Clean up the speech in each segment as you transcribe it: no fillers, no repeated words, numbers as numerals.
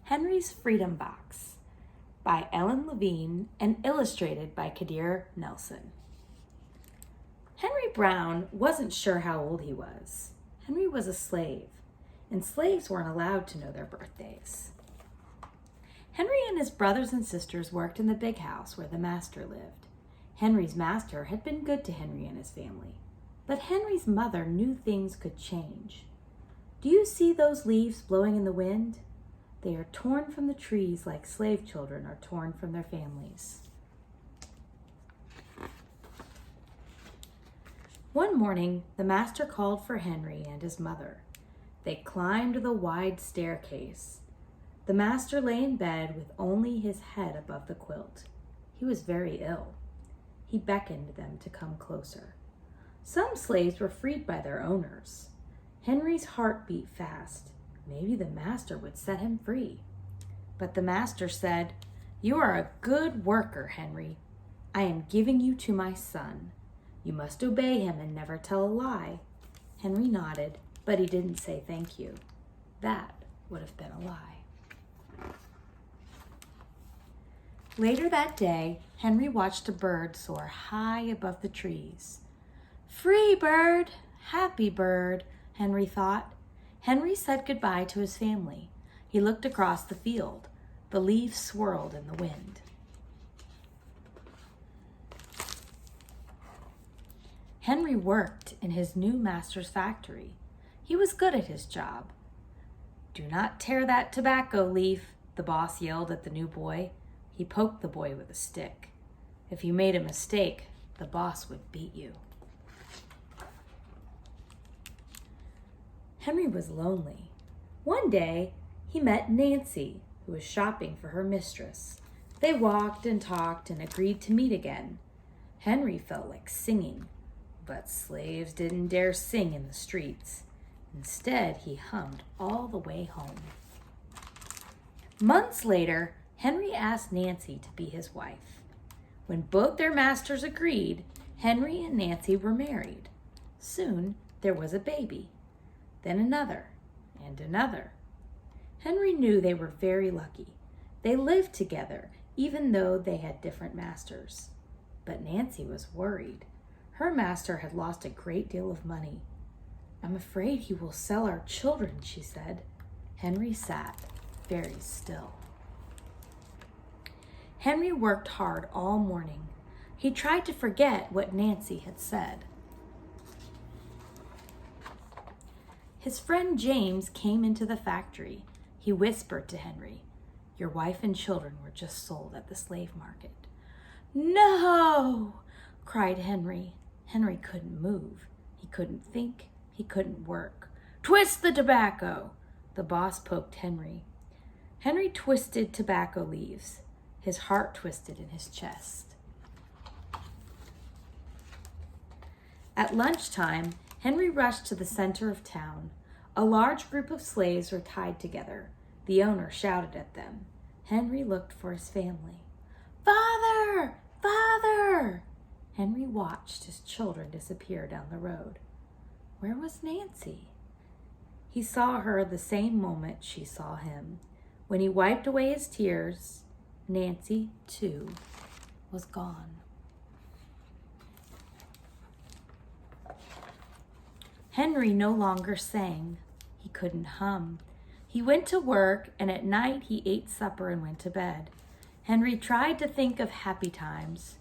Henry's Freedom Box by Levine and illustrated by Kadir Nelson. Henry Brown wasn't sure how old he was. Henry was a slave, and slaves weren't allowed to know their birthdays. Henry and his brothers and sisters worked in the big house where the master lived. Henry's master had been good to Henry and his family, but Henry's mother knew things could change. Do you see those leaves blowing in the wind? They are torn from the trees like slave children are torn from their families. One morning, the master called for Henry and his mother. They climbed the wide staircase. The master lay in bed with only his head above the quilt. He was very ill. He beckoned them to come closer. Some slaves were freed by their owners. Henry's heart beat fast. Maybe the master would set him free. But the master said, "You are a good worker, Henry. I am giving you to my son. You must obey him and never tell a lie." Henry nodded, but he didn't say thank you. That would have been a lie. Later that day, Henry watched a bird soar high above the trees. "Free bird, happy bird," Henry thought. Henry said goodbye to his family. He looked across the field. The leaves swirled in the wind. Henry worked in his new master's factory. He was good at his job. "Do not tear that tobacco leaf," the boss yelled at the new boy. He poked the boy with a stick. If you made a mistake, the boss would beat you. Henry was lonely. One day, he met Nancy, who was shopping for her mistress. They walked and talked and agreed to meet again. Henry felt like singing, but slaves didn't dare sing in the streets. Instead, he hummed all the way home. Months later, Henry asked Nancy to be his wife. When both their masters agreed, Henry and Nancy were married. Soon, there was a baby. Then another, and another. Henry knew they were very lucky. They lived together, even though they had different masters. But Nancy was worried. Her master had lost a great deal of money. "I'm afraid he will sell our children," she said. Henry sat very still. Henry worked hard all morning. He tried to forget what Nancy had said. His friend James came into the factory. He whispered to Henry, "Your wife and children were just sold at the slave market." "No!" cried Henry. Henry couldn't move. He couldn't think. He couldn't work. "Twist the tobacco!" The boss poked Henry. Henry twisted tobacco leaves. His heart twisted in his chest. At lunchtime, Henry rushed to the center of town. A large group of slaves were tied together. The owner shouted at them. Henry looked for his family. "Father! Father!" Henry watched his children disappear down the road. Where was Nancy? He saw her the same moment she saw him. When he wiped away his tears, Nancy, too, was gone. Henry no longer sang. He couldn't hum. He went to work, and at night he ate supper and went to bed. Henry tried to think of happy times,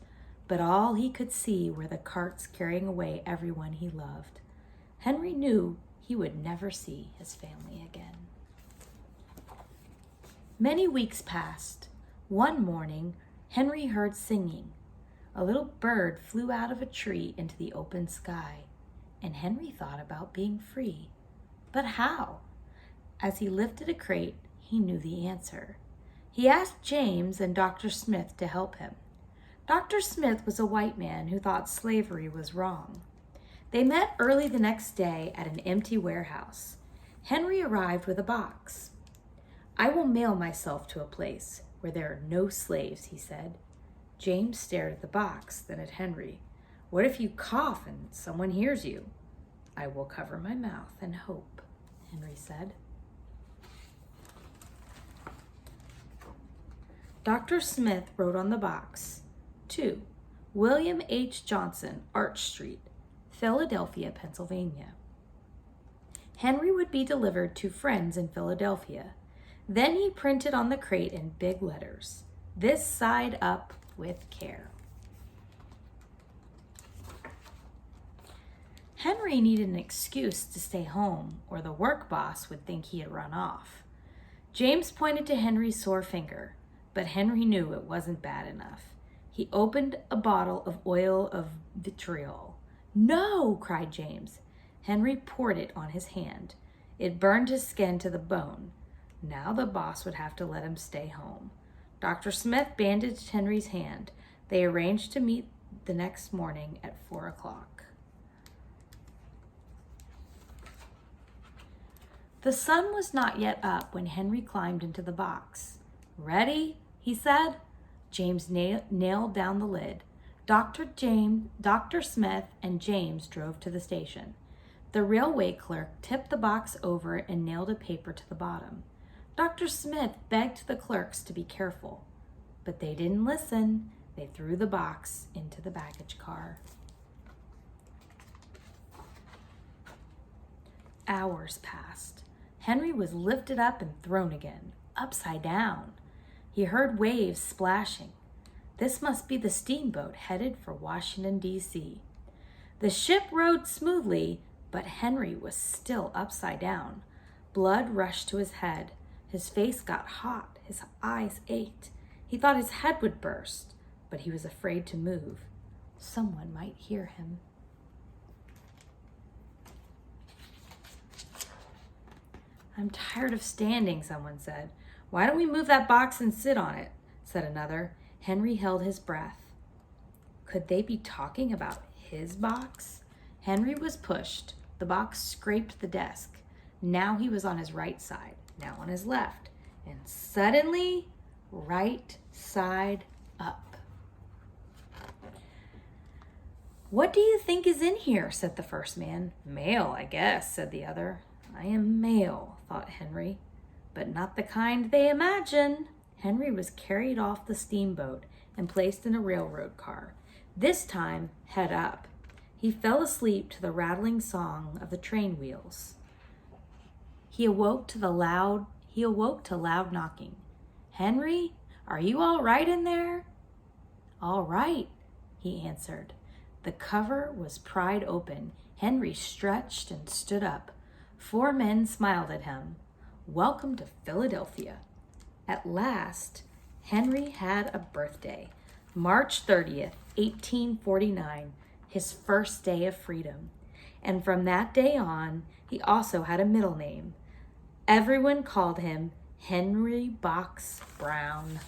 but all he could see were the carts carrying away everyone he loved. Henry knew he would never see his family again. Many weeks passed. One morning, Henry heard singing. A little bird flew out of a tree into the open sky, and Henry thought about being free. But how? As he lifted a crate, he knew the answer. He asked James and Dr. Smith to help him. Dr. Smith was a white man who thought slavery was wrong. They met early the next day at an empty warehouse. Henry arrived with a box. "I will mail myself to a place where there are no slaves," he said. James stared at the box, then at Henry. "What if you cough and someone hears you?" "I will cover my mouth and hope," Henry said. Dr. Smith wrote on the box, to William H. Johnson, Arch Street, Philadelphia, Pennsylvania. Henry would be delivered to friends in Philadelphia. Then he printed on the crate in big letters, "This side up with care." Henry needed an excuse to stay home, or the work boss would think he had run off. James pointed to Henry's sore finger, but Henry knew it wasn't bad enough. He opened a bottle of oil of vitriol. "No!" cried James. Henry poured it on his hand. It burned his skin to the bone. Now the boss would have to let him stay home. Dr. Smith bandaged Henry's hand. They arranged to meet the next morning at 4 o'clock. The sun was not yet up when Henry climbed into the box. "Ready?" he said. James nailed down the lid. Dr. Smith and James drove to the station. The railway clerk tipped the box over and nailed a paper to the bottom. Dr. Smith begged the clerks to be careful, but they didn't listen. They threw the box into the baggage car. Hours passed. Henry was lifted up and thrown again, upside down. He heard waves splashing. This must be the steamboat headed for Washington, D.C. The ship rode smoothly, but Henry was still upside down. Blood rushed to his head. His face got hot. His eyes ached. He thought his head would burst, but he was afraid to move. Someone might hear him. "I'm tired of standing," someone said. "Why don't we move that box and sit on it?" said another. Henry held his breath. Could they be talking about his box? Henry was pushed. The box scraped the desk. Now he was on his right side, now on his left, and suddenly, right side up. "What do you think is in here?" said the first man. "Mail, I guess," said the other. "I am mail," thought Henry, "but not the kind they imagine." Henry was carried off the steamboat and placed in a railroad car, this time head up. He fell asleep to the rattling song of the train wheels. He awoke to loud knocking. "Henry, are you all right in there?" "All right," he answered. The cover was pried open. Henry stretched and stood up. 4 men smiled at him. "Welcome to Philadelphia." At last, Henry had a birthday. March 30th, 1849, his first day of freedom. And from that day on, he also had a middle name. Everyone called him Henry Box Brown.